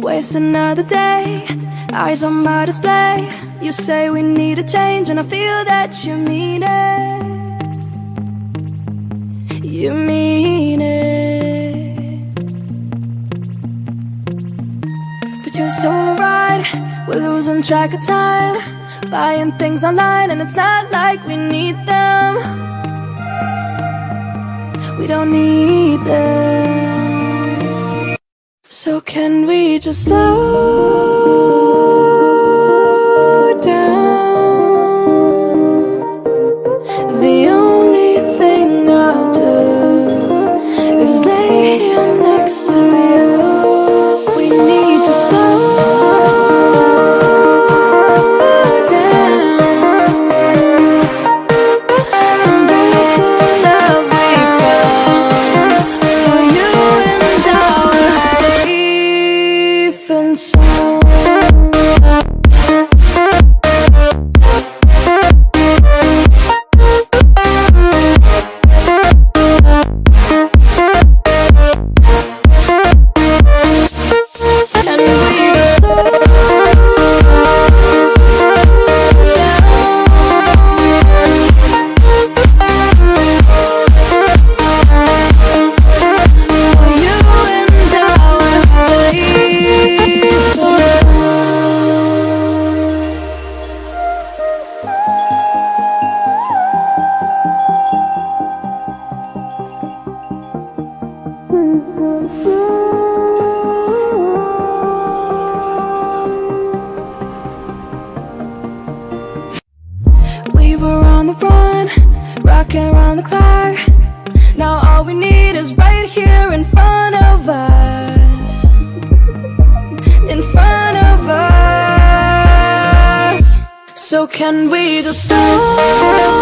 Waste another day, eyes on my display. You say we need a change, and I feel that you mean it. You mean it. But you're so right, we're losing track of time, buying things online, and it's not like we need them. We don't need them. So can we just slow down? The only thing I'll do is lay here next to you. We need to slow down. Embrace the love we found. For you and I are safe and sound. We were on the run, rocking around the clock. Now all we need is right here in front of us. In front of us. So can we just slow